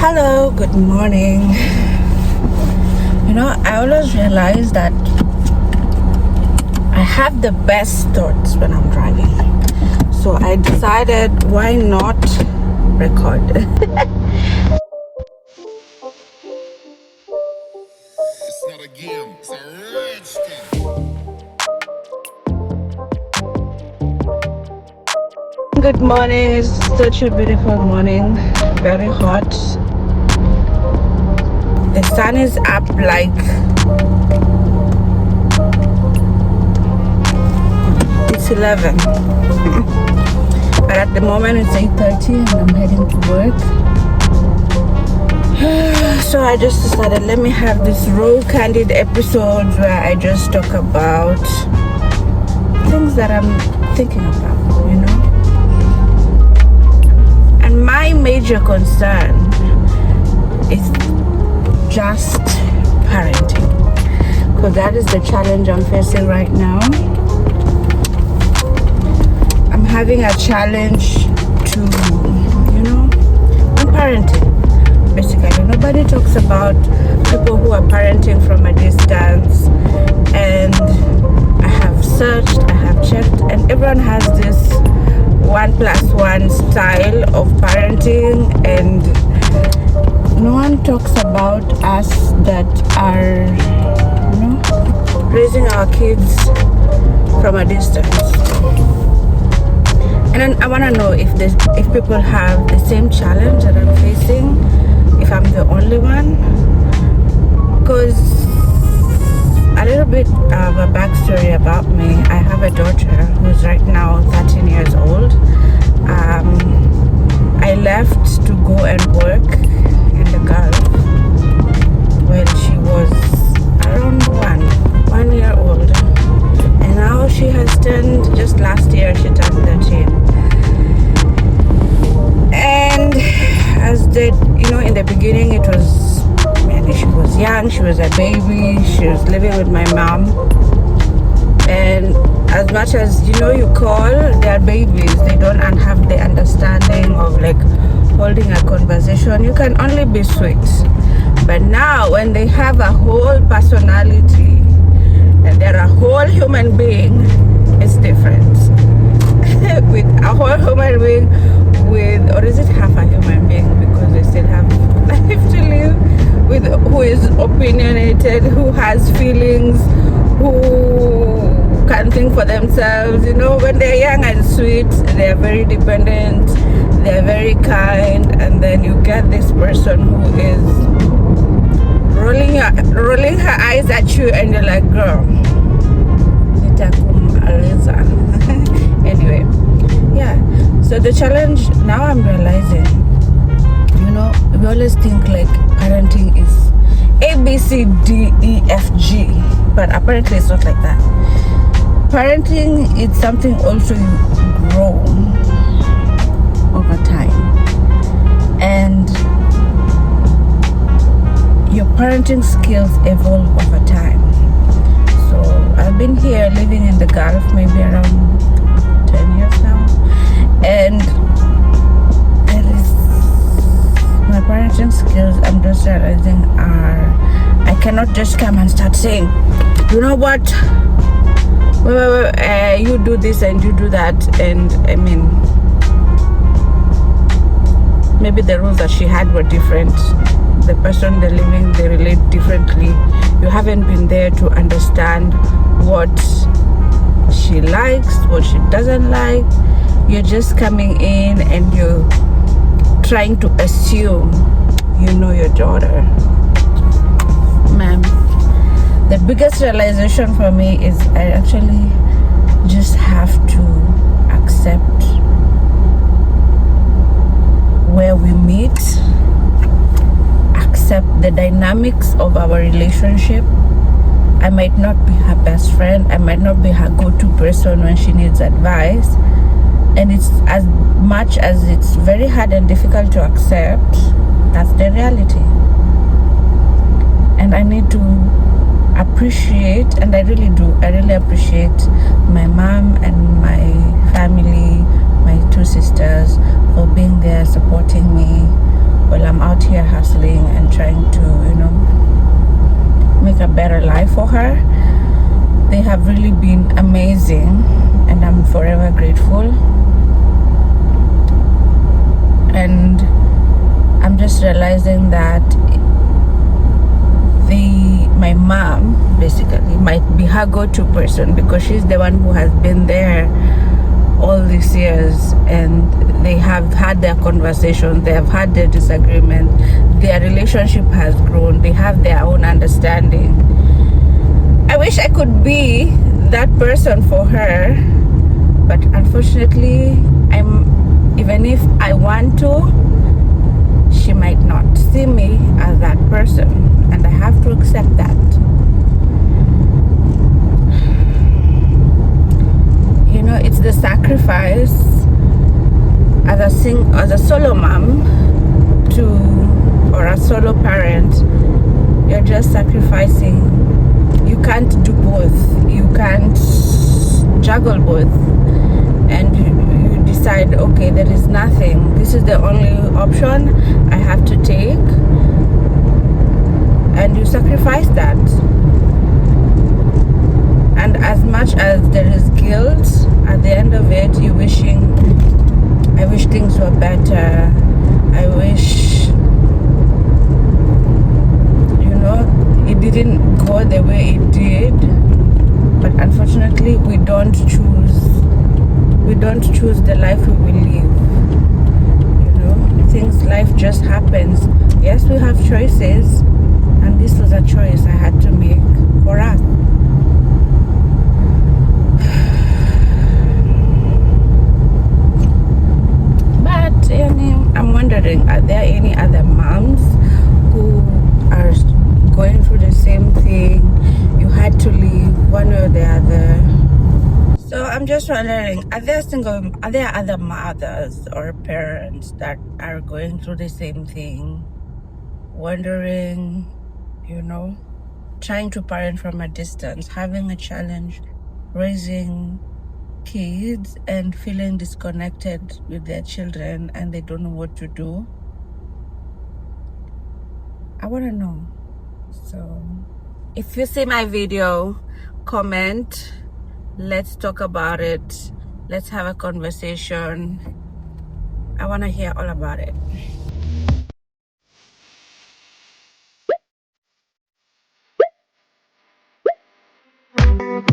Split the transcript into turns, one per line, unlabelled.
Hello, good morning. I always realize that I have the best thoughts when I'm driving. So I decided, why not record?
It's not a game, it's a rich thing.
Good morning. It's such a beautiful morning. Very hot. The sun is up like it's 11. But at the moment it's 8:30 and I'm heading to work. So I just decided, let me have this raw candid episode where I just talk about things that I'm thinking about. And my major concern is just parenting, because that is the challenge I'm facing right now. I'm having a challenge to, on parenting. Basically, nobody talks about people who are parenting from a distance, and I have searched, I have checked, and everyone has this 1+1 style of parenting, and no one talks about us that are, raising our kids from a distance. And then I want to know if people have the same challenge that I'm facing, if I'm the only one. Because a little bit of a backstory about me: I have a daughter who's right now 13 years old. I left to go and work in the Gulf when she was around 1 year old, and now she has turned, just last year she turned 13. And as in the beginning, it was, she was young, she was a baby, she was living with my mom, and as much as you call their babies, they don't have the understanding of like holding a conversation. You can only be sweet. But now when they have a whole personality and they're a whole human being, it's different. With a whole human being, or is it half a human being, because they still have life to live, with who is opinionated, who has feelings, who can think for themselves. When they're young and sweet, they're very dependent, they're very kind, and then you get this person who is rolling her eyes at you, and you're like, girl, anyway, yeah. So the challenge now, I'm realizing, we always think like parenting is A, B, C, D, E, F, G, but apparently it's not like that. Parenting is something also you grow over time, and your parenting skills evolve over time. So I've been here living in the Gulf maybe around 10 years now, and my parenting skills, I'm just realizing, I cannot just come and start saying, you know what, you do this and you do that. And maybe the rules that she had were different. The person they're living, they relate differently. You haven't been there to understand what she likes, what she doesn't like. You're just coming in and you're trying to assume you know your daughter. Ma'am, the biggest realization for me is I actually just have to accept where we meet, accept the dynamics of our relationship. I might not be her best friend, I might not be her go-to person when she needs advice, and it's as much as it's very hard and difficult to accept, that's the reality. And I need to appreciate, and I really do, I really appreciate my mom and my family, my two sisters, for being there supporting me while I'm out here hustling and trying to, make a better life for her. They have really been amazing, and I'm forever grateful. And I'm just realizing that my mom basically might be her go-to person, because she's the one who has been there all these years, and they have had their conversations, they have had their disagreement, their relationship has grown, they have their own understanding. I wish I could be that person for her, but unfortunately, even if I want to, she might not see me as that person, and I have to accept that. It's the sacrifice as a solo mom or a solo parent. You're just sacrificing. You can't do both. You can't juggle both. And you decide, okay, there is nothing. This is the only option I have to take. And you sacrifice that. And as much as there is guilt, at the end of it, I wish things were better. I wish, it didn't go the way it did. But unfortunately, we don't choose the life we will live. Life just happens. Yes, we have choices, and this was a choice I had to make for us. I'm wondering, are there any other moms who are going through the same thing? You had to leave one or the other. So I'm just wondering, are there other mothers or parents that are going through the same thing? Wondering, trying to parent from a distance, having a challenge raising kids and feeling disconnected with their children, and they don't know what to do. I want to know. So if you see my video, comment, let's talk about it, let's have a conversation. I want to hear all about it.